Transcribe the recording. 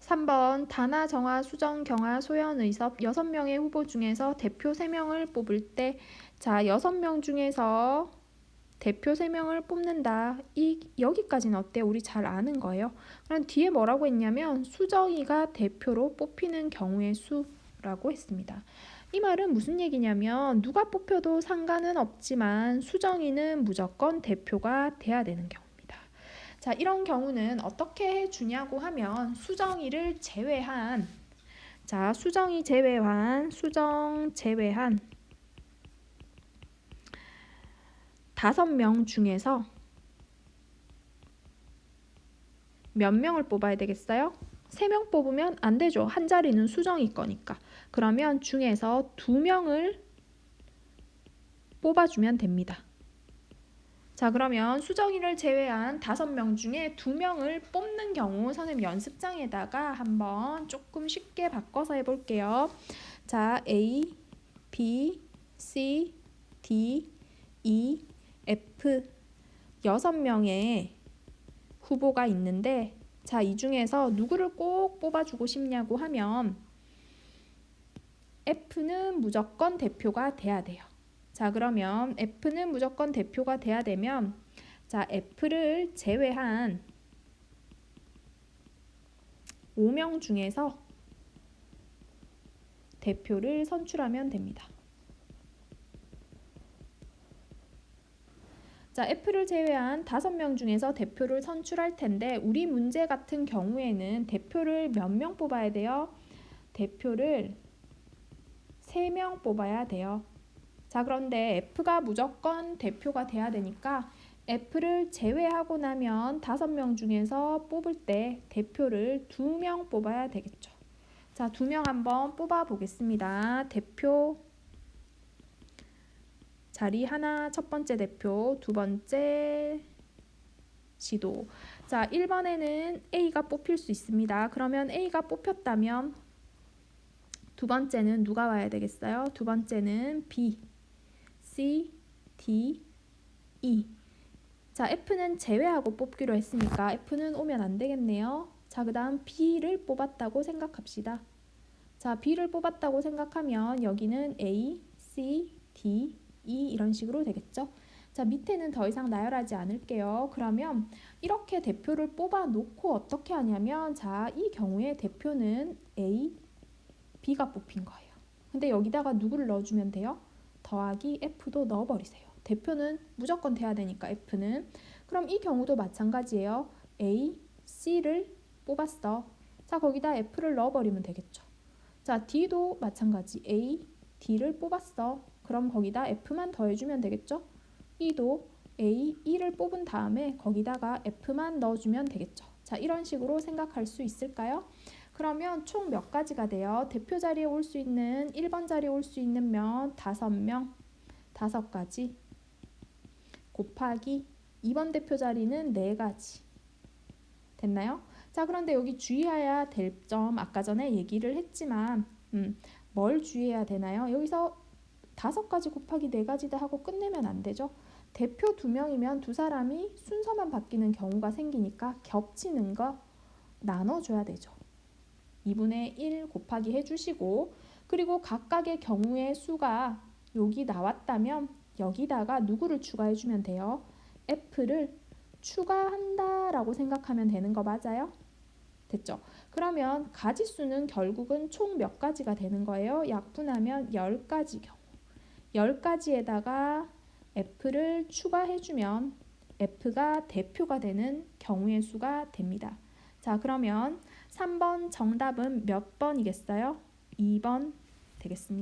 3번 다나, 정아, 수정, 경아, 소연, 의섭 6명의 후보 중에서 대표 3명을 뽑을 때 자, 6명 중에서 대표 3명을 뽑는다. 여기까지는 어때? 우리 잘 아는 거예요. 그럼 뒤에 뭐라고 했냐면 수정이가 대표로 뽑히는 경우의 수라고 했습니다. 이 말은 무슨 얘기냐면 누가 뽑혀도 상관은 없지만 수정이는 무조건 대표가 돼야 되는 경우입니다. 자, 이런 경우는 어떻게 해주냐고 하면 수정이를 제외한 자, 수정 제외한 5명 중에서 몇 명을 뽑아야 되겠어요? 3명 뽑으면 안 되죠. 한 자리는 수정이 거니까. 그러면 중에서 2명을 뽑아주면 됩니다. 자, 그러면 수정이를 제외한 5명 중에 2명을 뽑는 경우 선생님 연습장에다가 한번 조금 쉽게 바꿔서 해볼게요. 자, A, B, C, D, E, F 6명의 후보가 있는데 자, 이 중에서 누구를 꼭 뽑아주고 싶냐고 하면 F는 무조건 대표가 돼야 돼요. 자, 그러면 F는 무조건 대표가 돼야 되면 자, F를 제외한 5명 중에서 대표를 선출하면 됩니다. 자, F를 제외한 5명 중에서 대표를 선출할 텐데 우리 문제 같은 경우에는 대표를 몇 명 뽑아야 돼요? 대표를 3명 뽑아야 돼요. 자, 그런데 F가 무조건 대표가 돼야 되니까 F를 제외하고 나면 5명 중에서 뽑을 때 대표를 2명 뽑아야 되겠죠. 자, 2명 한번 뽑아 보겠습니다. 대표 자리 하나, 첫 번째 대표, 두 번째 시도. 자, 1번에는 A가 뽑힐 수 있습니다. 그러면 A가 뽑혔다면 두 번째는 누가 와야 되겠어요? 두 번째는 B, C, D, E. 자, F는 제외하고 뽑기로 했으니까 F는 오면 안 되겠네요. 자, 그 다음 B를 뽑았다고 생각합시다. 자, B를 뽑았다고 생각하면 여기는 A, C, D, E 이런 식으로 되겠죠. 자, 밑에는 더 이상 나열하지 않을게요. 그러면 이렇게 대표를 뽑아 놓고 어떻게 하냐면 자, 이 경우에 대표는 A, B가 뽑힌 거예요. 근데 여기다가 누구를 넣어주면 돼요? 더하기 F도 넣어버리세요. 대표는 무조건 돼야 되니까 F는. 그럼 이 경우도 마찬가지예요. A, C를 뽑았어. 자, 거기다 F를 넣어버리면 되겠죠. 자, D도 마찬가지. A, D를 뽑았어. 그럼 거기다 F만 더해주면 되겠죠. E도 A, E를 뽑은 다음에 거기다가 F만 넣어주면 되겠죠. 자, 이런 식으로 생각할 수 있을까요? 그러면 총 몇 가지가 돼요? 대표 자리에 올 수 있는 1번 자리에 올 수 있는 면 5명, 5가지 곱하기 2번 대표 자리는 4가지. 됐나요? 자, 그런데 여기 주의해야 될 점 아까 전에 얘기를 했지만 뭘 주의해야 되나요? 여기서 5가지 곱하기 4가지다 하고 끝내면 안 되죠. 대표 2명이면 두 사람이 순서만 바뀌는 경우가 생기니까 겹치는 거 나눠줘야 되죠. 2분의 1 곱하기 해주시고 그리고 각각의 경우의 수가 여기 나왔다면 여기다가 누구를 추가해주면 돼요? F를 추가한다라고 생각하면 되는 거 맞아요? 됐죠? 그러면 가지수는 결국은 총 몇 가지가 되는 거예요? 약분하면 10가지 경우. 10가지에다가 F를 추가해주면 F가 대표가 되는 경우의 수가 됩니다. 자, 그러면 3번 정답은 몇 번이겠어요? 2번 되겠습니다.